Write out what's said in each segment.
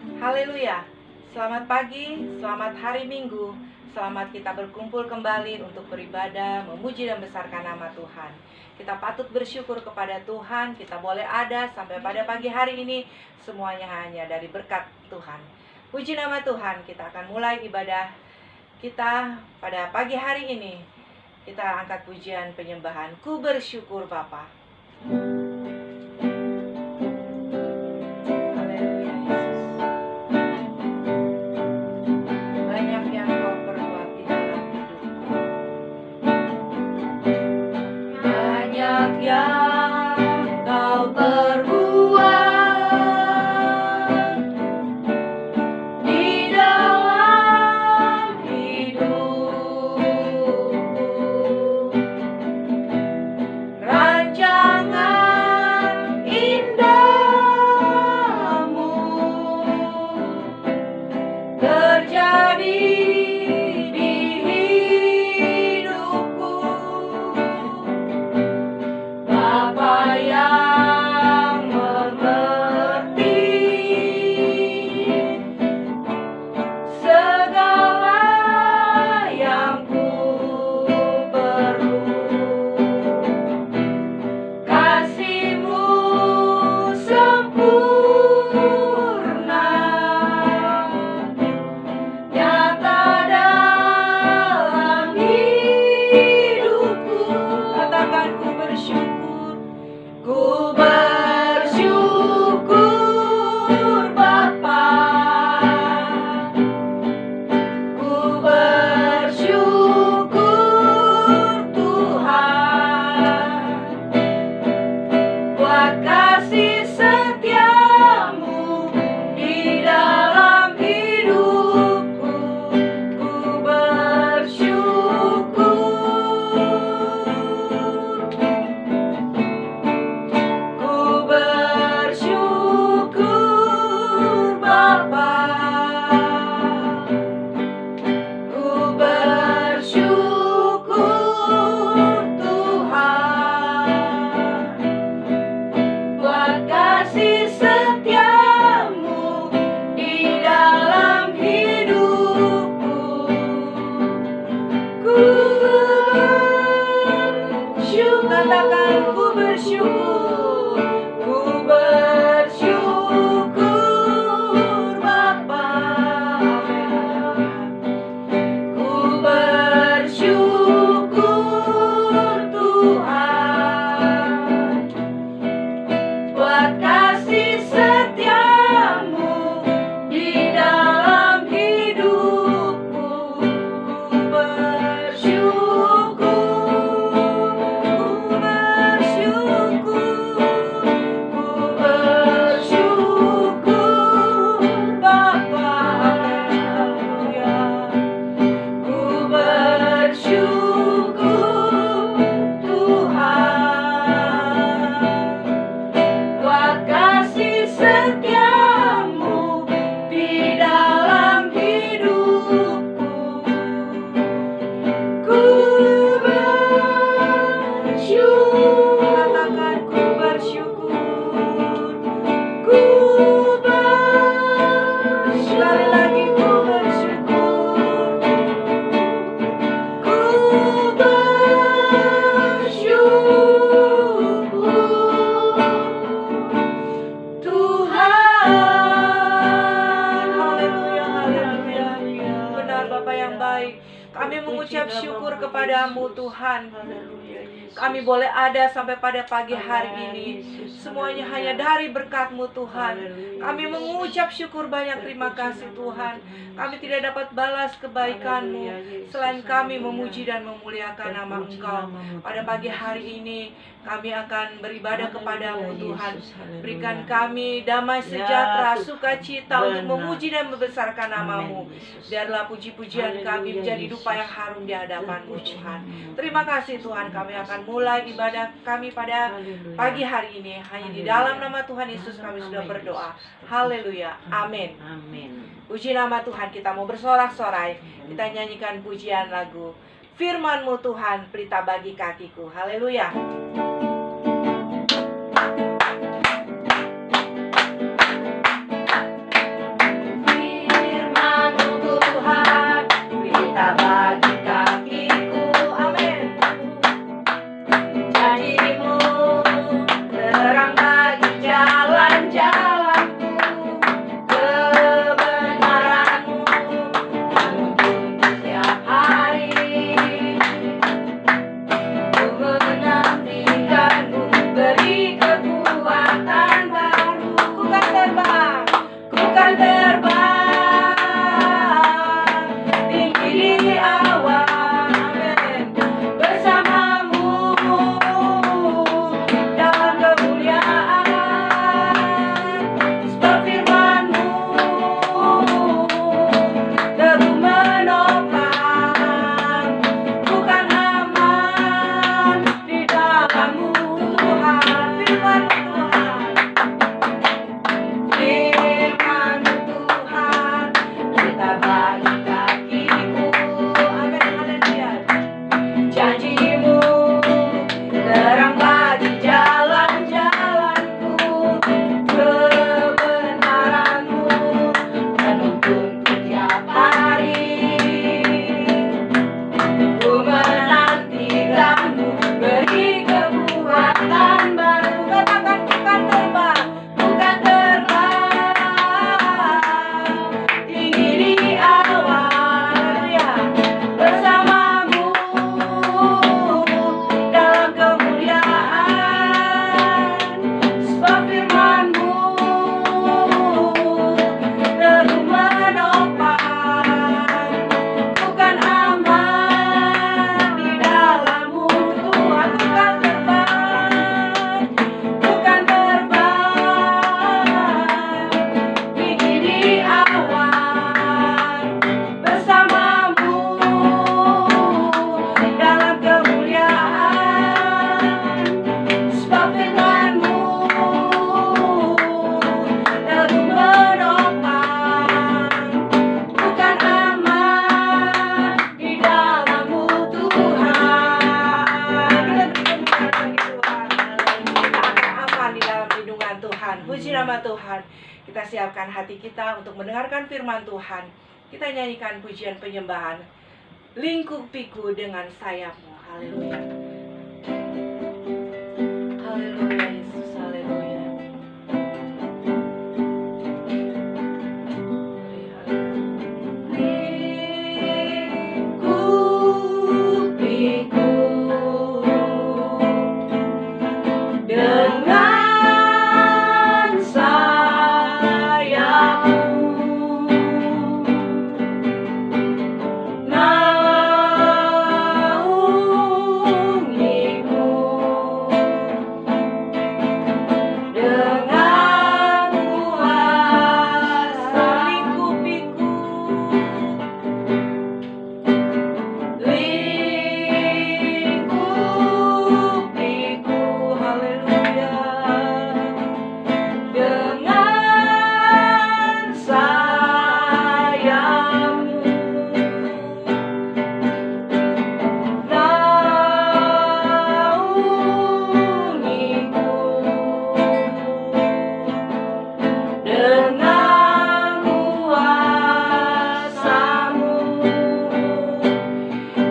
Haleluya. Selamat pagi, selamat hari Minggu. Selamat kita berkumpul kembali untuk beribadah, memuji dan besarkan nama Tuhan. Kita patut bersyukur kepada Tuhan, kita boleh ada sampai pada pagi hari ini. Semuanya hanya dari berkat Tuhan. Puji nama Tuhan, kita akan mulai ibadah kita pada pagi hari ini. Kita angkat pujian penyembahan, Ku bersyukur Bapa. Kami boleh ada sampai pada pagi hari ini. Semuanya hanya dari berkat-Mu Tuhan. Kami mengucap syukur banyak terima kasih Tuhan. Kami tidak dapat balas kebaikan-Mu selain kami memuji dan memuliakan nama Engkau. Pada pagi hari ini kami akan beribadah kepada-Mu Tuhan. Berikan kami damai sejahtera, sukacita untuk memuji dan membesarkan nama-Mu. Biarlah puji-pujian kami menjadi dupa yang harum di hadapan-Mu Tuhan. Terima kasih Tuhan, kami akan mulai ibadah kami pada pagi hari ini. Hanya di dalam nama Tuhan Yesus kami sudah berdoa. Haleluya, amin. Puji nama Tuhan, kita mau bersorak-sorai. Kita nyanyikan pujian lagu Firman-Mu Tuhan, pelita bagi kakiku. Haleluya. siapkan hati kita untuk mendengarkan firman Tuhan. Kita nyanyikan pujian penyembahan, lingkupiku dengan sayapmu. Haleluya. Haleluya Yesus, haleluya. Lingkupiku dengan sayapmu, naungiku dengan kuasa. Lingkupiku, lingkupiku, haleluya, dengan sayapmu, naungiku dengan kuasa-Mu.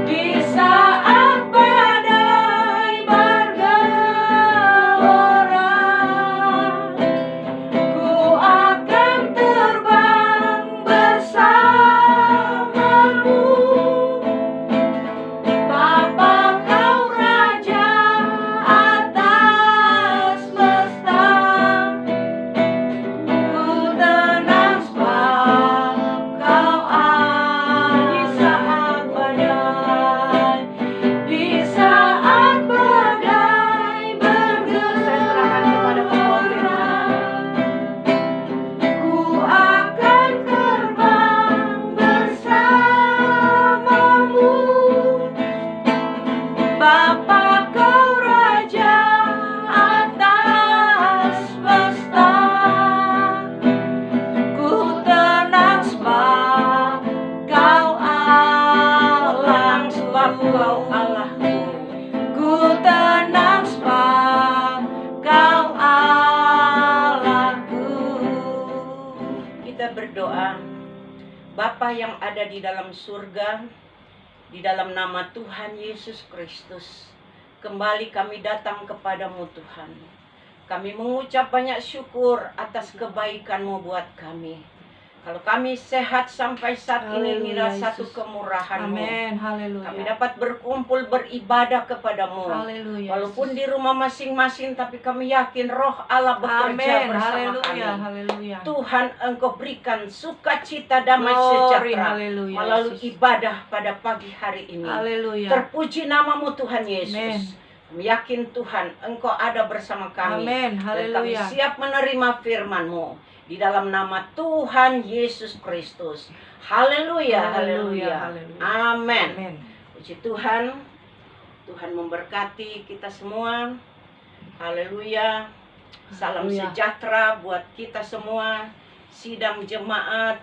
Di saat badai bergelora, ku akan terbang bersamamu. Bapa, Kau Raja atas semesta, ku tenang sebab Kau di saat badai, di saat badai bergelora, ku akan terbang bersamamu. Bapa, Kau Raja atas semesta, ku tenang sebab Kau Allah, sebab Kau Allahku. Ku tenang sebab Kau Allahku. Kita berdoa. Bapa yang ada di dalam surga, di dalam nama Tuhan Yesus Kristus, kembali kami datang kepadamu Tuhan. Kami mengucap banyak syukur atas kebaikan-Mu buat kami. Kalau kami sehat sampai saat ini, Haleluya, inilah satu Yesus. kemurahan-Mu. Amin, haleluya. Kami dapat berkumpul beribadah kepadamu. Haleluya, Walaupun Yesus. di rumah masing-masing, tapi kami yakin roh Allah bekerja Amin, bersama haleluya, kami. haleluya. Tuhan, Engkau berikan sukacita, damai Glory, sejahtera haleluya, melalui Yesus. ibadah pada pagi hari ini. Haleluya. Terpuji namamu Tuhan Yesus. Amin. Kami yakin Tuhan, Engkau ada bersama kami. Amin, Dan kami haleluya. siap menerima firman-Mu. Di dalam nama Tuhan Yesus Kristus. Haleluya, haleluya. Haleluya. Amin. Amin. Puji Tuhan. Tuhan memberkati kita semua. Haleluya. Salam Haleluya. sejahtera buat kita semua. Sidang jemaat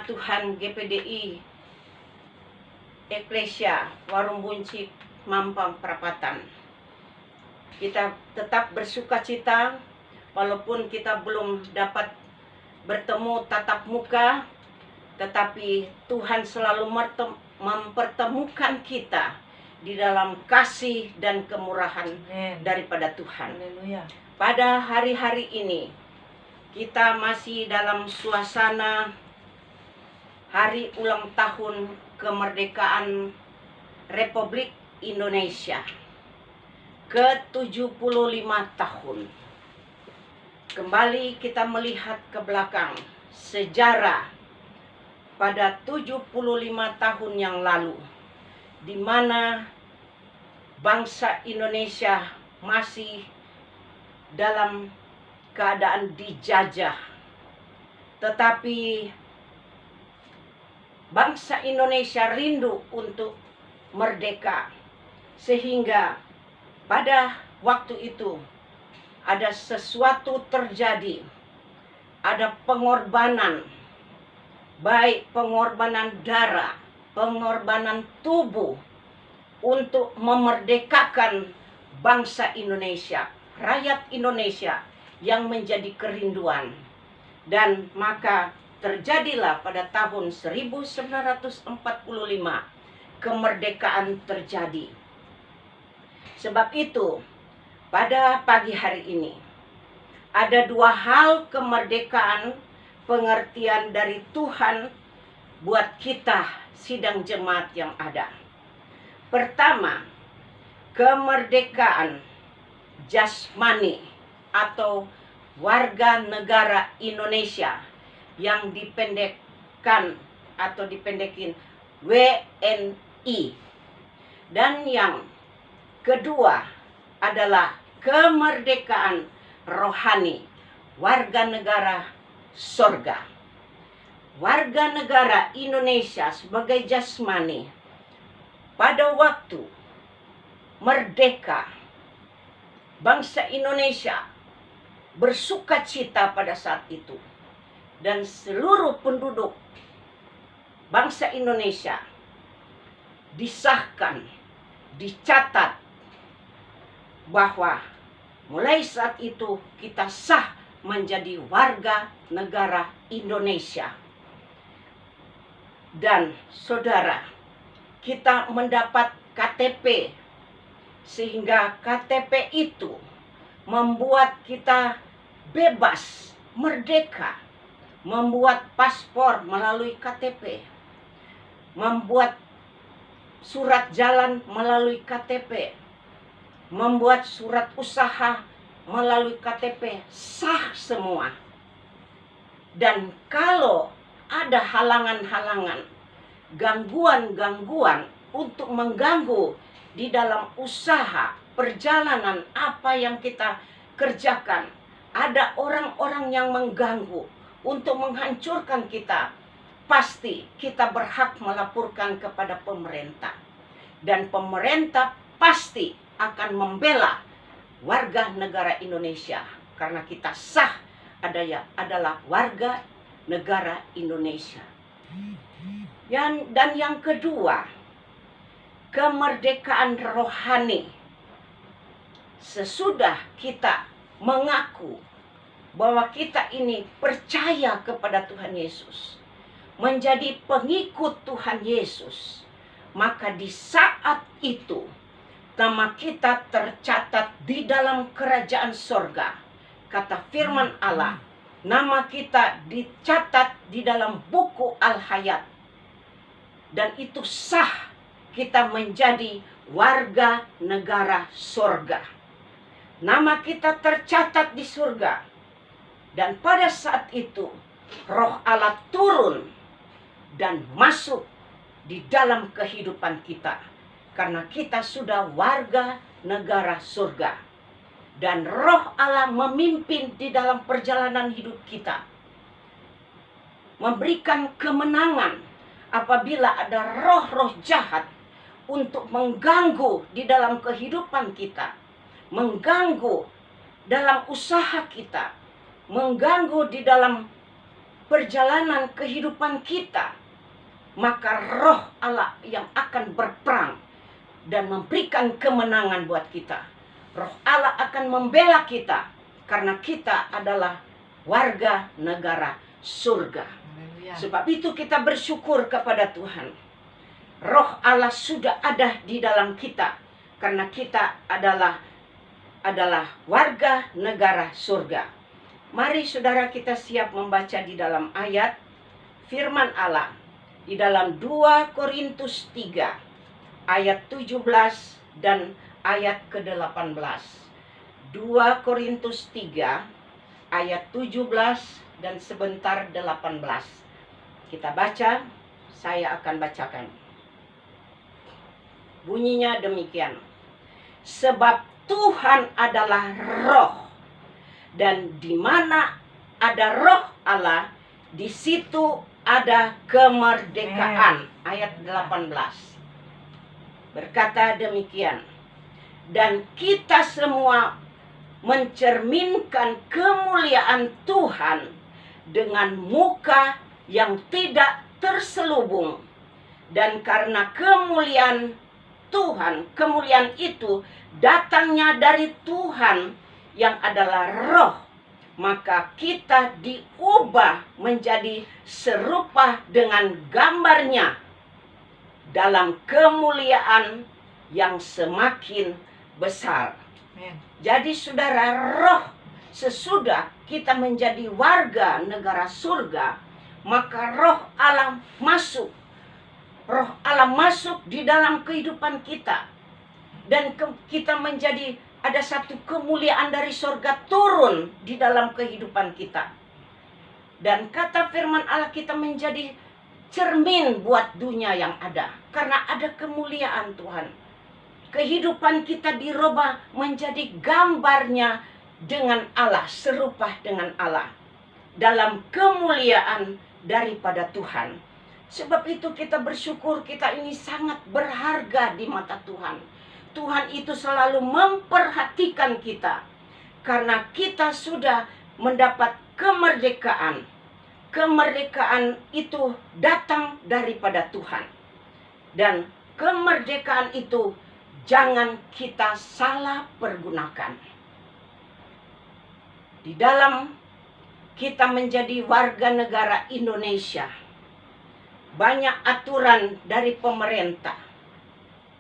Tuhan GPDI Eklesia Warung Buncit Mampang Perapatan. Kita tetap bersukacita walaupun kita belum dapat bertemu tatap muka, tetapi Tuhan selalu mempertemukan kita di dalam kasih dan kemurahan Amin. daripada Tuhan. Haleluya. Pada hari-hari ini kita masih dalam suasana hari ulang tahun kemerdekaan Republik Indonesia ke-75 tahun. Kembali kita melihat ke belakang sejarah pada 75 tahun yang lalu, di mana bangsa Indonesia masih dalam keadaan dijajah. Tetapi bangsa Indonesia rindu untuk merdeka, sehingga pada waktu itu ada sesuatu terjadi, ada pengorbanan, baik pengorbanan darah, pengorbanan tubuh untuk memerdekakan bangsa Indonesia, rakyat Indonesia yang menjadi kerinduan. Dan maka terjadilah pada tahun 1945 kemerdekaan terjadi. Sebab itu, pada pagi hari ini ada dua hal kemerdekaan pengertian dari Tuhan buat kita sidang jemaat yang ada. Pertama, kemerdekaan jasmani atau warga negara Indonesia yang dipendekkan atau dipendekin WNI. Dan yang kedua adalah kemerdekaan rohani, warga negara sorga. Warga negara Indonesia sebagai jasmani pada waktu merdeka, bangsa Indonesia bersuka cita pada saat itu, dan seluruh penduduk bangsa Indonesia disahkan, dicatat bahwa mulai saat itu kita sah menjadi warga negara Indonesia. Dan saudara, kita mendapat KTP, sehingga KTP itu membuat kita bebas, merdeka, membuat paspor melalui KTP, membuat surat jalan melalui KTP, membuat surat usaha melalui KTP, sah semua. Dan kalau ada halangan-halangan, gangguan-gangguan untuk mengganggu di dalam usaha, perjalanan apa yang kita kerjakan, ada orang-orang yang mengganggu untuk menghancurkan kita, pasti kita berhak melaporkan kepada pemerintah. Dan pemerintah pasti akan membela warga negara Indonesia, karena kita sah adalah warga negara Indonesia. Dan yang kedua, kemerdekaan rohani. Sesudah kita mengaku bahwa kita ini percaya kepada Tuhan Yesus, menjadi pengikut Tuhan Yesus, maka di saat itu nama kita tercatat di dalam kerajaan sorga. Kata firman Allah, nama kita dicatat di dalam buku Al-Hayat. Dan itu sah kita menjadi warga negara sorga. Nama kita tercatat di surga. Dan pada saat itu Roh Allah turun dan masuk di dalam kehidupan kita, karena kita sudah warga negara surga. Dan Roh Allah memimpin di dalam perjalanan hidup kita, memberikan kemenangan apabila ada roh-roh jahat untuk mengganggu di dalam kehidupan kita, mengganggu dalam usaha kita, mengganggu di dalam perjalanan kehidupan kita. Maka Roh Allah yang akan berperang dan memberikan kemenangan buat kita. Roh Allah akan membela kita, karena kita adalah warga negara surga. Sebab itu kita bersyukur kepada Tuhan. Roh Allah sudah ada di dalam kita, karena kita adalah warga negara surga. Mari saudara kita siap membaca di dalam ayat firman Allah di dalam 2 Korintus 3 ayat 17 dan ayat ke-18. 2 Korintus 3 ayat 17 dan sebentar 18. Kita baca, saya akan bacakan. Bunyinya demikian. Sebab Tuhan adalah roh, dan di mana ada roh Allah, di situ ada kemerdekaan. Ayat 18 berkata demikian. Dan kita semua mencerminkan kemuliaan Tuhan dengan muka yang tidak terselubung. Dan karena kemuliaan Tuhan, kemuliaan itu datangnya dari Tuhan yang adalah roh, maka kita diubah menjadi serupa dengan gambarnya dalam kemuliaan yang semakin besar. Amin. Jadi saudara, roh sesudah kita menjadi warga negara surga, maka roh Allah masuk. Roh Allah masuk di dalam kehidupan kita. Dan kita menjadi ada satu kemuliaan dari surga turun di dalam kehidupan kita. Dan kata firman Allah, kita menjadi cermin buat dunia yang ada. Karena ada kemuliaan Tuhan. Kehidupan kita dirubah menjadi gambarnya dengan Allah, serupa dengan Allah. Dalam kemuliaan daripada Tuhan. Sebab itu kita bersyukur, kita ini sangat berharga di mata Tuhan. Tuhan itu selalu memperhatikan kita. Karena kita sudah mendapat kemerdekaan. Kemerdekaan itu datang daripada Tuhan. Dan kemerdekaan itu jangan kita salah pergunakan. Di dalam kita menjadi warga negara Indonesia, banyak aturan dari pemerintah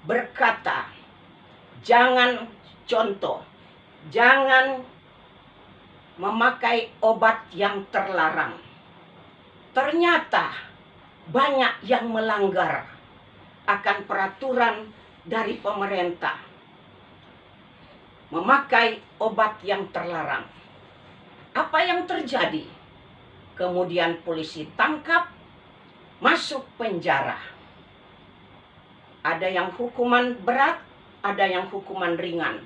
berkata, jangan memakai obat yang terlarang. Ternyata banyak yang melanggar akan peraturan dari pemerintah, memakai obat yang terlarang. Apa yang terjadi? Kemudian polisi tangkap, masuk penjara. Ada yang hukuman berat, ada yang hukuman ringan.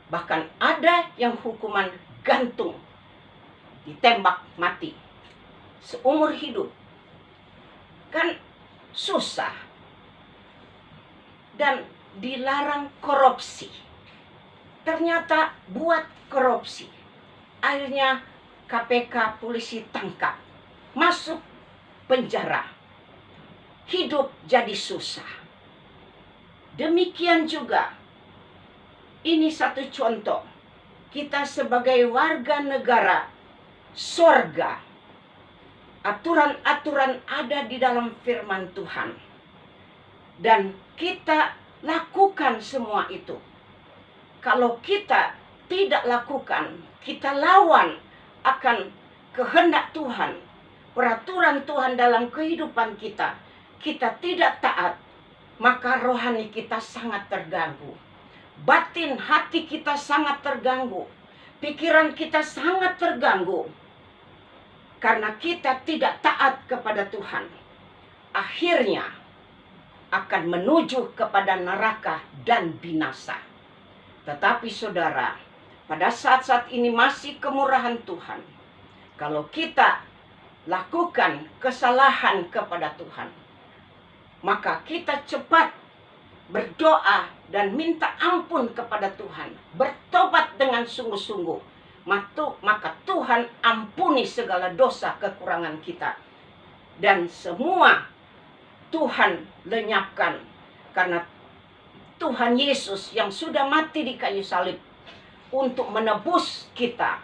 Bahkan ada yang hukuman gantung, ditembak mati seumur hidup. Kan susah. Dan dilarang korupsi. Ternyata buat korupsi. Akhirnya KPK polisi tangkap, masuk penjara. Hidup jadi susah. Demikian juga, ini satu contoh. Kita sebagai warga negara sorga, aturan-aturan ada di dalam firman Tuhan. Dan kita lakukan semua itu. Kalau kita tidak lakukan, kita lawan akan kehendak Tuhan, peraturan Tuhan dalam kehidupan kita, kita tidak taat, maka rohani kita sangat terganggu. Batin hati kita sangat terganggu. Pikiran kita sangat terganggu. Karena kita tidak taat kepada Tuhan. Akhirnya akan menuju kepada neraka dan binasa. Tetapi saudara, pada saat-saat ini masih kemurahan Tuhan. Kalau kita lakukan kesalahan kepada Tuhan, maka kita cepat berdoa dan minta ampun kepada Tuhan. Bertobat dengan sungguh-sungguh. Maka Tuhan ampuni segala dosa kekurangan kita. Dan semua Tuhan lenyapkan. Karena Tuhan Yesus yang sudah mati di kayu salib untuk menebus kita.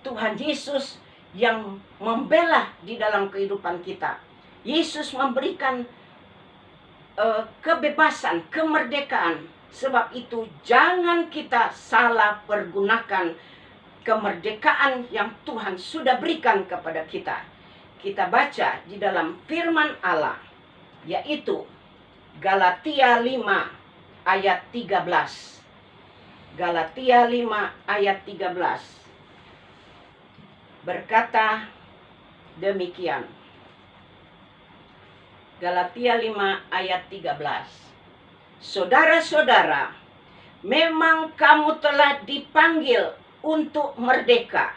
Tuhan Yesus yang membela di dalam kehidupan kita. Yesus memberikan kebebasan, kemerdekaan. Sebab itu jangan kita salah pergunakan kemerdekaan yang Tuhan sudah berikan kepada kita. Kita baca di dalam firman Allah, yaitu Galatia 5 ayat 13. Galatia 5 ayat 13 berkata demikian. Galatia 5 ayat 13. Saudara-saudara, memang kamu telah dipanggil untuk merdeka.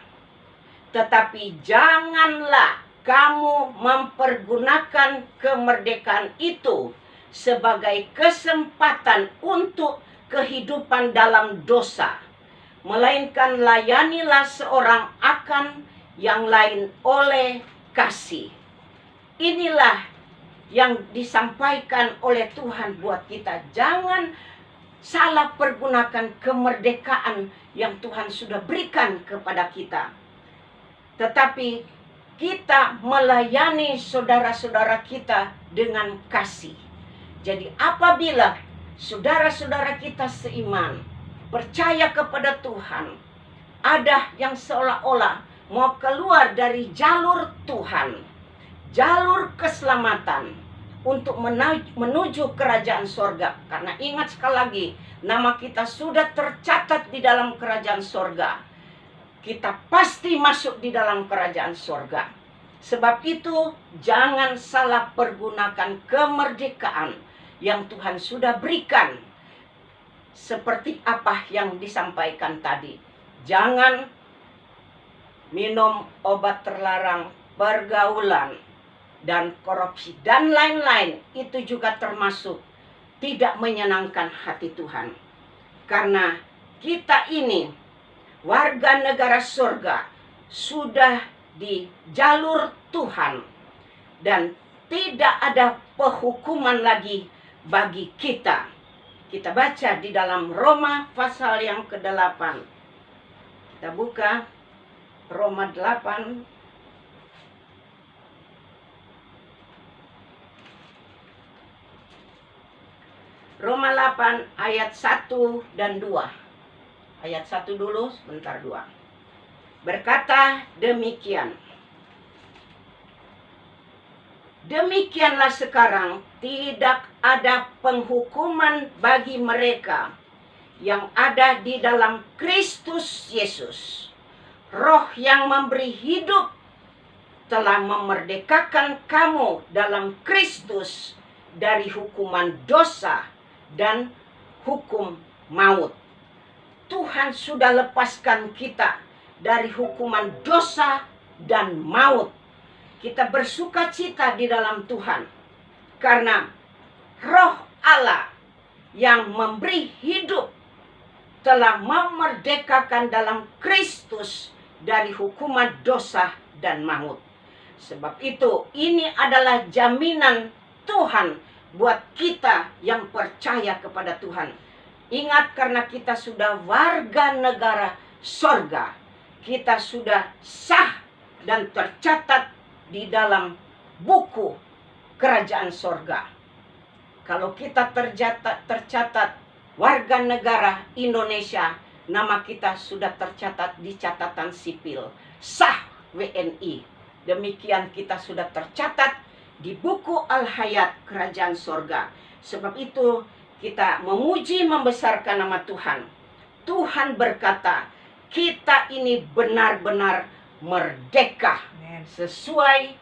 Tetapi janganlah kamu mempergunakan kemerdekaan itu sebagai kesempatan untuk kehidupan dalam dosa. Melainkan layanilah seorang akan yang lain oleh kasih. Inilah yang disampaikan oleh Tuhan buat kita. Jangan salah pergunakan kemerdekaan yang Tuhan sudah berikan kepada kita. tetapi kita melayani saudara-saudara kita dengan kasih. Jadi apabila saudara-saudara kita seiman, percaya kepada Tuhan, ada yang seolah-olah mau keluar dari jalur Tuhan, jalur keselamatan untuk menuju kerajaan sorga. Karena ingat sekali lagi, nama kita sudah tercatat di dalam kerajaan sorga. Kita pasti masuk di dalam kerajaan sorga. Sebab itu jangan salah pergunakan kemerdekaan yang Tuhan sudah berikan. Seperti apa yang disampaikan tadi. Jangan minum obat terlarang, pergaulan, dan korupsi, dan lain-lain. Itu juga termasuk tidak menyenangkan hati Tuhan. Karena kita ini warga negara surga, sudah di jalur Tuhan, dan tidak ada penghukuman lagi bagi kita. Kita baca di dalam Roma pasal yang ke-8. Kita buka Roma 8. Roma 8 ayat 1 dan 2. Ayat 1 dulu, sebentar 2. Berkata demikian. Demikianlah sekarang tidak ada penghukuman bagi mereka yang ada di dalam Kristus Yesus. Roh yang memberi hidup telah memerdekakan kamu dalam Kristus dari hukuman dosa dan hukum maut. Tuhan sudah lepaskan kita dari hukuman dosa dan maut. Kita bersuka cita di dalam Tuhan. Karena Roh Allah yang memberi hidup telah memerdekakan dalam Kristus dari hukuman dosa dan maut. Sebab itu ini adalah jaminan Tuhan buat kita yang percaya kepada Tuhan. Ingat, karena kita sudah warga negara sorga, kita sudah sah dan tercatat di dalam buku kerajaan sorga. Kalau kita tercatat warga negara Indonesia, nama kita sudah tercatat di catatan sipil, sah WNI. Demikian kita sudah tercatat di buku Al-Hayat kerajaan sorga. Sebab itu kita memuji membesarkan nama Tuhan. Tuhan berkata, kita ini benar-benar merdeka. Sesuai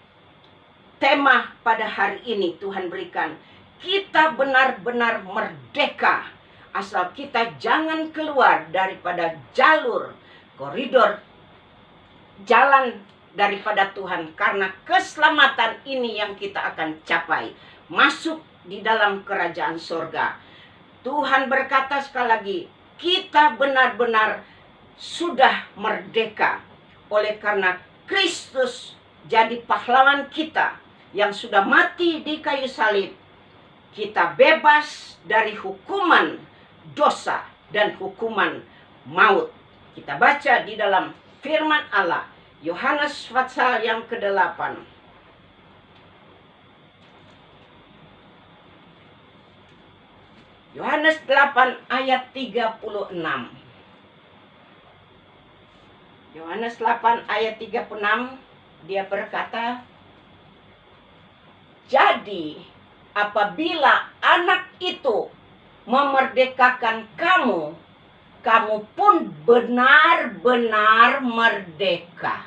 tema pada hari ini Tuhan berikan. Kita benar-benar merdeka. Asal kita jangan keluar daripada jalur, koridor, jalan daripada Tuhan. Karena keselamatan ini yang kita akan capai. Masuk di dalam kerajaan sorga. Tuhan berkata sekali lagi, kita benar-benar sudah merdeka. Oleh karena Kristus jadi pahlawan kita yang sudah mati di kayu salib. Kita bebas dari hukuman dosa dan hukuman maut. Kita baca di dalam firman Allah, Yohanes pasal yang ke-8. Yohanes 8 ayat 36. Yohanes 8 ayat 36, dia berkata, jadi apabila anak itu memerdekakan kamu, kamu pun benar-benar merdeka.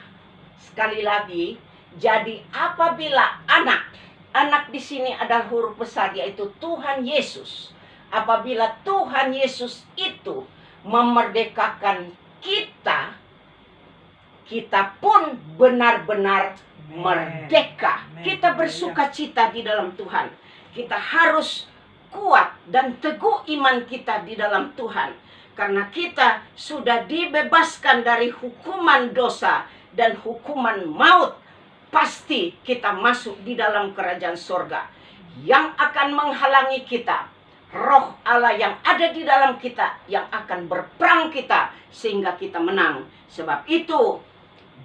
Sekali lagi, jadi apabila anak di sini adalah huruf besar, yaitu Tuhan Yesus. Apabila Tuhan Yesus itu memerdekakan kita, kita pun benar-benar merdeka. Kita bersuka cita di dalam Tuhan. Kita harus kuat dan teguh iman kita di dalam Tuhan. Karena kita sudah dibebaskan dari hukuman dosa dan hukuman maut. Pasti kita masuk di dalam kerajaan sorga. Yang akan menghalangi kita, Roh Allah yang ada di dalam kita, yang akan berperang kita sehingga kita menang. Sebab itu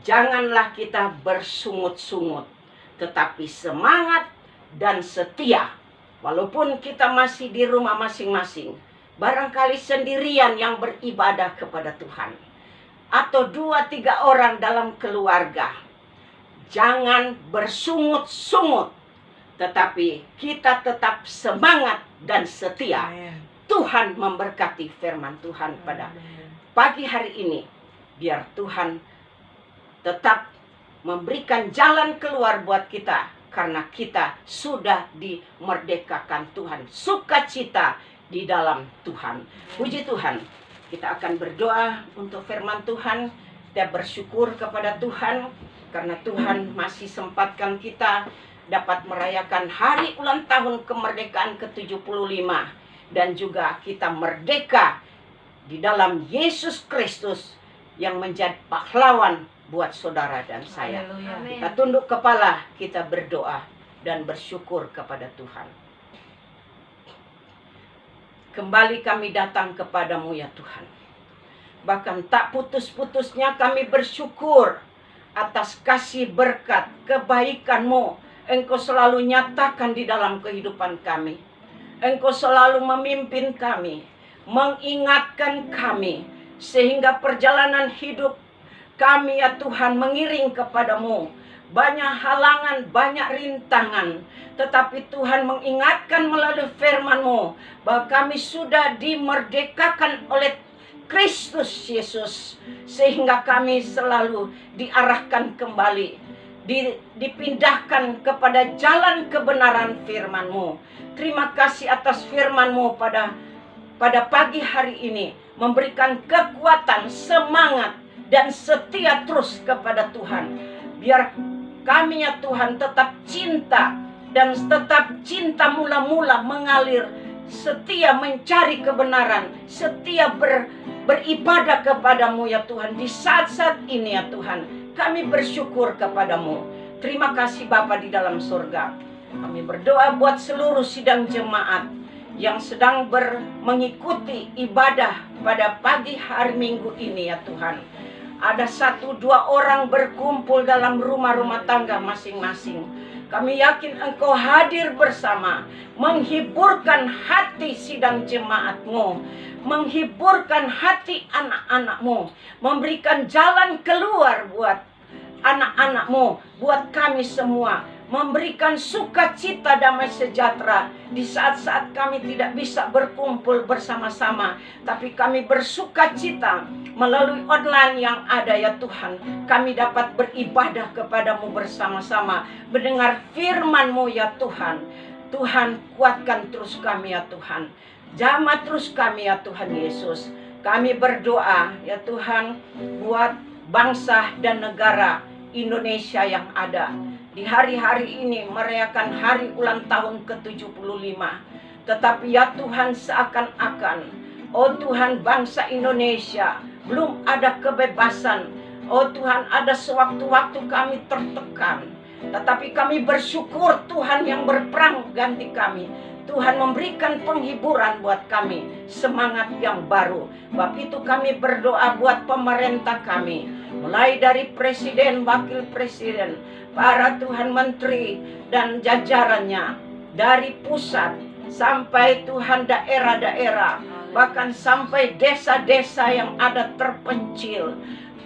Janganlah kita bersungut-sungut, tetapi semangat dan setia. Walaupun kita masih di rumah masing-masing, barangkali sendirian yang beribadah kepada Tuhan, atau 2-3 orang dalam keluarga, jangan bersungut-sungut, tetapi kita tetap semangat dan setia. Tuhan memberkati firman Tuhan pada pagi hari ini. Biar Tuhan tetap memberikan jalan keluar buat kita, karena kita sudah dimerdekakan Tuhan. Sukacita di dalam Tuhan. Puji Tuhan. Kita akan berdoa untuk firman Tuhan. Kita bersyukur kepada Tuhan karena Tuhan masih sempatkan kita dapat merayakan hari ulang tahun kemerdekaan ke-75. Dan juga kita merdeka di dalam Yesus Kristus yang menjadi pahlawan buat saudara dan saya. Haleluya. Kita tunduk kepala, kita berdoa dan bersyukur kepada Tuhan. Kembali kami datang kepadamu ya Tuhan. Bahkan tak putus-putusnya kami bersyukur atas kasih berkat, kebaikan-Mu. Engkau selalu nyatakan di dalam kehidupan kami. Engkau selalu memimpin kami, mengingatkan kami, sehingga perjalanan hidup kami ya Tuhan mengiring kepadamu. Banyak halangan, banyak rintangan, tetapi Tuhan mengingatkan melalui firman-Mu bahwa kami sudah dimerdekakan oleh Kristus Yesus, sehingga kami selalu diarahkan kembali, dipindahkan kepada jalan kebenaran firman-Mu. Terima kasih atas firman-Mu pada pagi hari ini, memberikan kekuatan, semangat, dan setia terus kepada Tuhan. Biar kami ya Tuhan tetap cinta, dan tetap cinta mula-mula mengalir, setia mencari kebenaran, setia beribadah kepadamu ya Tuhan. Di saat-saat ini ya Tuhan, kami bersyukur kepadamu. Terima kasih Bapa di dalam surga. Kami berdoa buat seluruh sidang jemaat yang sedang mengikuti ibadah pada pagi hari Minggu ini ya Tuhan. Ada 1-2 orang berkumpul dalam rumah-rumah tangga masing-masing. Kami yakin Engkau hadir bersama, menghiburkan hati sidang jemaat-Mu, menghiburkan hati anak-anak-Mu, memberikan jalan keluar buat anak-anak-Mu, buat kami semua, memberikan sukacita damai sejahtera di saat-saat kami tidak bisa berkumpul bersama-sama, tapi kami bersukacita melalui online yang ada ya Tuhan. Kami dapat beribadah kepadamu bersama-sama, mendengar firman-Mu ya Tuhan. Tuhan, kuatkan terus kami ya Tuhan, jamah terus kami ya Tuhan Yesus. Kami berdoa ya Tuhan buat bangsa dan negara Indonesia yang ada di hari-hari ini merayakan hari ulang tahun ke-75. Tetapi ya Tuhan, seakan-akan, oh Tuhan, bangsa Indonesia belum ada kebebasan. Oh Tuhan, ada sewaktu-waktu kami tertekan, tetapi kami bersyukur Tuhan yang berperang ganti kami. Tuhan memberikan penghiburan buat kami, semangat yang baru. Sebab itu kami berdoa buat pemerintah kami, mulai dari presiden, wakil presiden, para Tuhan menteri dan jajarannya, dari pusat sampai Tuhan daerah-daerah, bahkan sampai desa-desa yang ada terpencil.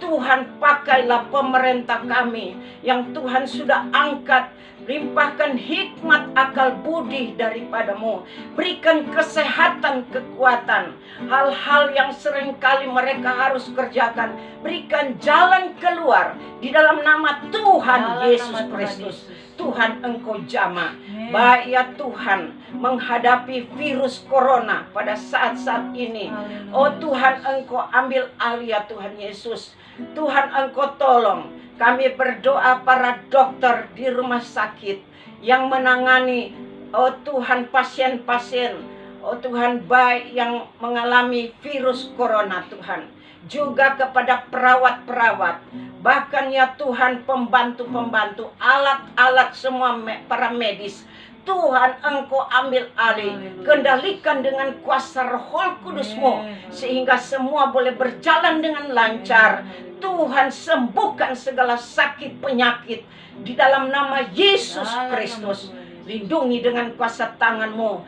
Tuhan, pakailah pemerintah kami yang Tuhan sudah angkat. Limpahkan hikmat, akal budi daripadamu. Berikan kesehatan, kekuatan. Hal-hal yang seringkali mereka harus kerjakan, berikan jalan keluar di dalam nama Tuhan Yesus Kristus. Tuhan, Engkau jamah. Baik ya Tuhan, menghadapi virus corona pada saat-saat ini. Oh Tuhan, Engkau ambil alih ya Tuhan Yesus. Tuhan, Engkau tolong. Kami berdoa para dokter di rumah sakit yang menangani, oh Tuhan, pasien-pasien, oh Tuhan, baik yang mengalami virus corona Tuhan. Juga kepada perawat-perawat, bahkan ya Tuhan, pembantu-pembantu, alat-alat semua para medis. Tuhan Engkau ambil alih. Haleluya. Kendalikan dengan kuasa Roh Kudus-Mu, sehingga semua boleh berjalan dengan lancar. Tuhan sembuhkan segala sakit penyakit di dalam nama Yesus Kristus. Lindungi dengan kuasa tangan-Mu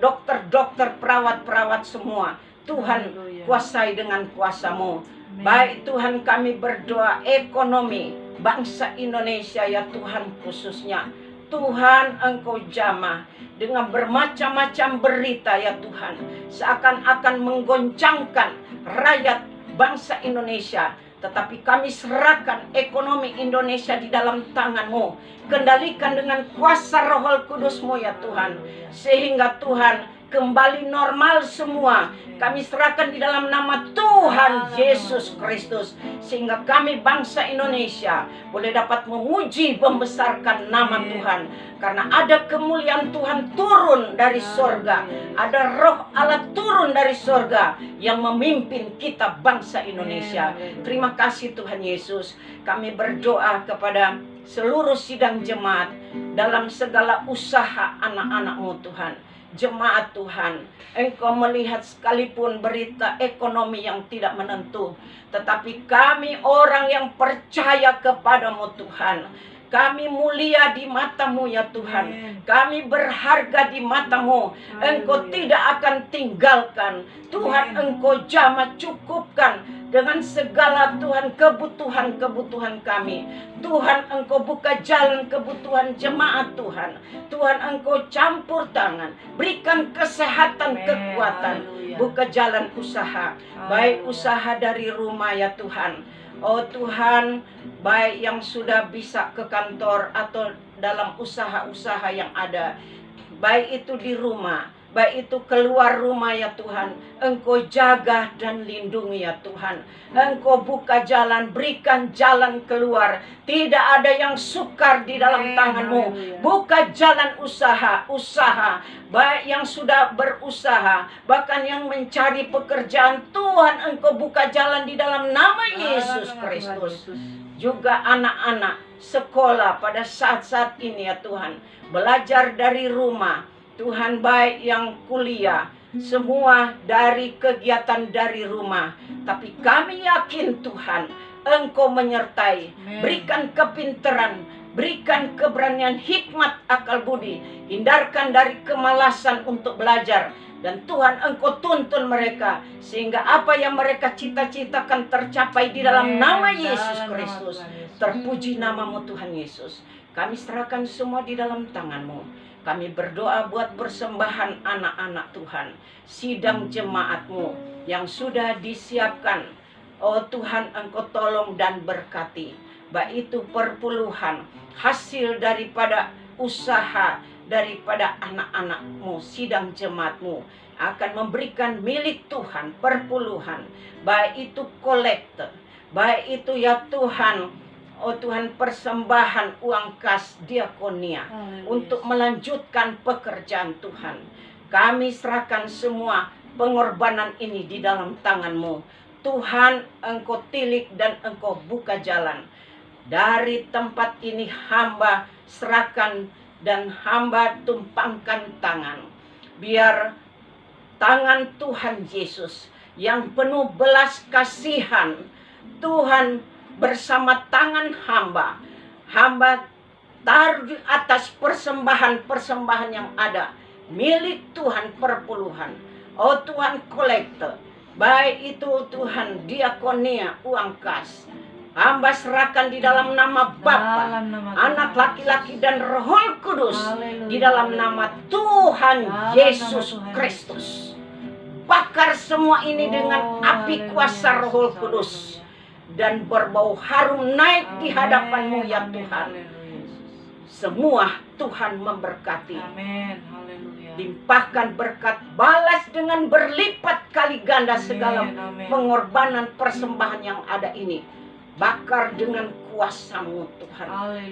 dokter-dokter, perawat-perawat semua. Tuhan kuasai dengan kuasa-Mu. Baik Tuhan, kami berdoa ekonomi bangsa Indonesia ya Tuhan, khususnya Tuhan Engkau jamah dengan bermacam-macam berita ya Tuhan, seakan-akan menggoncangkan rakyat bangsa Indonesia. Tetapi kami serahkan ekonomi Indonesia di dalam tangan-Mu. Kendalikan dengan kuasa Roh Kudus-Mu ya Tuhan, sehingga Tuhan kembali normal semua. Kami serahkan di dalam nama Tuhan Yesus Kristus, sehingga kami bangsa Indonesia boleh dapat memuji membesarkan nama Tuhan. Karena ada kemuliaan Tuhan turun dari sorga, ada Roh Allah turun dari sorga yang memimpin kita bangsa Indonesia. Terima kasih Tuhan Yesus. Kami berdoa kepada seluruh sidang jemaat dalam segala usaha anak-anak-Mu Tuhan. Jemaat Tuhan, Engkau melihat sekalipun berita ekonomi yang tidak menentu, tetapi kami orang yang percaya kepadamu Tuhan. Kami mulia di mata-Mu ya Tuhan. Kami berharga di mata-Mu. Engkau tidak akan tinggalkan. Tuhan Engkau jamah cukupkan dengan segala Tuhan kebutuhan-kebutuhan kami. Tuhan Engkau buka jalan kebutuhan jemaat Tuhan. Tuhan Engkau campur tangan. Berikan kesehatan, kekuatan. Buka jalan usaha. Baik usaha dari rumah ya Tuhan. Oh Tuhan, baik yang sudah bisa ke kantor atau dalam usaha-usaha yang ada, baik itu di rumah, baik itu keluar rumah ya Tuhan, Engkau jaga dan lindungi ya Tuhan. Engkau buka jalan, berikan jalan keluar. Tidak ada yang sukar di dalam tangan-Mu. Buka jalan usaha, baik yang sudah berusaha, bahkan yang mencari pekerjaan. Tuhan Engkau buka jalan di dalam nama Yesus Kristus. Juga anak-anak sekolah pada saat-saat ini ya Tuhan, belajar dari rumah. Tuhan, baik yang kuliah, semua dari kegiatan dari rumah. Tapi kami yakin Tuhan, Engkau menyertai. Berikan kepintaran, berikan keberanian, hikmat, akal budi. Hindarkan dari kemalasan untuk belajar. Dan Tuhan Engkau tuntun mereka, sehingga apa yang mereka cita-citakan tercapai di dalam nama Yesus Kristus. Terpuji nama-Mu Tuhan Yesus. Kami serahkan semua di dalam tangan-Mu. Kami berdoa buat persembahan anak-anak Tuhan, sidang jemaat-Mu yang sudah disiapkan. Oh Tuhan, Engkau tolong dan berkati. Baik itu perpuluhan, hasil daripada usaha, daripada anak-anak-Mu, sidang jemaat-Mu akan memberikan milik Tuhan, perpuluhan. Baik itu kolektor, baik itu ya Tuhan, oh Tuhan, persembahan uang kas diakonia untuk melanjutkan pekerjaan Tuhan. Kami serahkan semua pengorbanan ini di dalam tangan-Mu. Tuhan, Engkau tilik dan Engkau buka jalan. Dari tempat ini hamba serahkan dan hamba tumpangkan tangan. Biar tangan Tuhan Yesus yang penuh belas kasihan, Tuhan, bersama tangan hamba taruh di atas persembahan-persembahan yang ada, milik Tuhan perpuluhan. Oh Tuhan, kolektor, baik itu Tuhan diakonia, uang kas, hamba serahkan di dalam nama Bapa, Anak laki-laki dan Roh Kudus. Di dalam nama Tuhan Yesus Kristus. Bakar semua ini dengan api kuasa Roh Kudus, dan berbau harum naik di hadapan-Mu ya Tuhan. Semua Tuhan memberkati. Limpahkan berkat, balas dengan berlipat kali ganda segala pengorbanan persembahan yang ada ini. Bakar dengan kuasa-Mu Tuhan,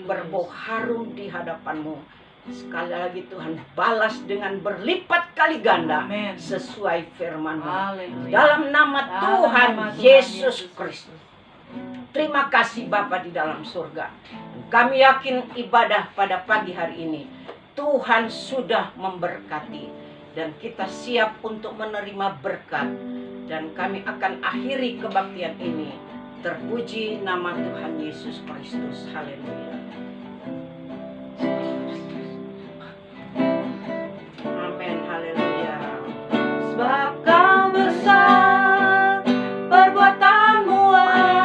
berbau harum di hadapan-Mu. Sekali lagi Tuhan, balas dengan berlipat kali ganda sesuai firman-Mu. Dalam nama Tuhan Yesus Kristus. Terima kasih Bapa di dalam surga. Kami yakin ibadah pada pagi hari ini Tuhan sudah memberkati dan kita siap untuk menerima berkat, dan kami akan akhiri kebaktian ini. Terpuji nama Tuhan Yesus Kristus. Haleluya. Amin. Haleluya. Sebab Kau besar, perbuatanmu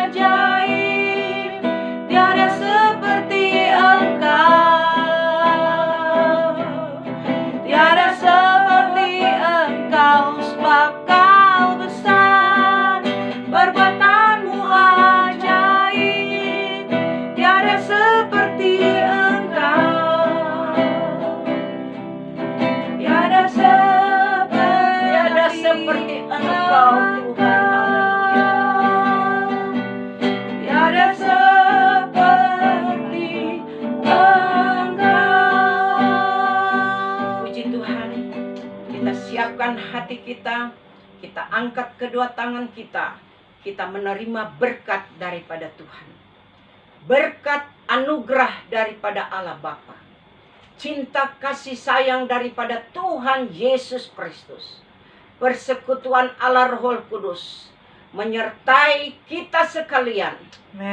ajaib, tiada seperti Engkau, tiada seperti Engkau. Sebab Kau besar, perbuatanmu ajaib, tiada seperti Engkau, tiada Seperti Engkau, Tuhan. tiada seperti Engkau. Puji Tuhan. Kita siapkan hati kita, kita angkat kedua tangan kita menerima berkat daripada Tuhan. Berkat anugerah daripada Allah Bapa. Cinta kasih sayang daripada Tuhan Yesus Kristus. Persekutuan Allah Roh Kudus menyertai kita sekalian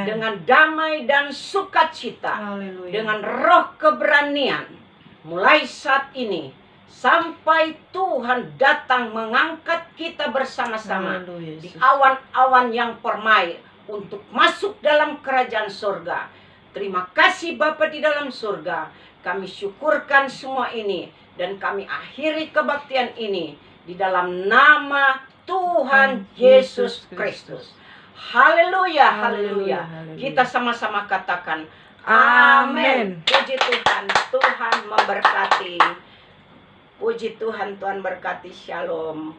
dengan damai dan sukacita, Haleluya. dengan roh keberanian, mulai saat ini sampai Tuhan datang mengangkat kita bersama-sama Haleluya, di Yesus. awan-awan yang permai untuk masuk dalam kerajaan surga. Terima kasih Bapa di dalam surga. Kami syukurkan semua ini dan kami akhiri kebaktian ini di dalam nama Tuhan Yesus Kristus. Haleluya, haleluya. Kita sama-sama katakan amin. Puji Tuhan, Tuhan memberkati. Puji Tuhan, Tuhan berkati. Shalom.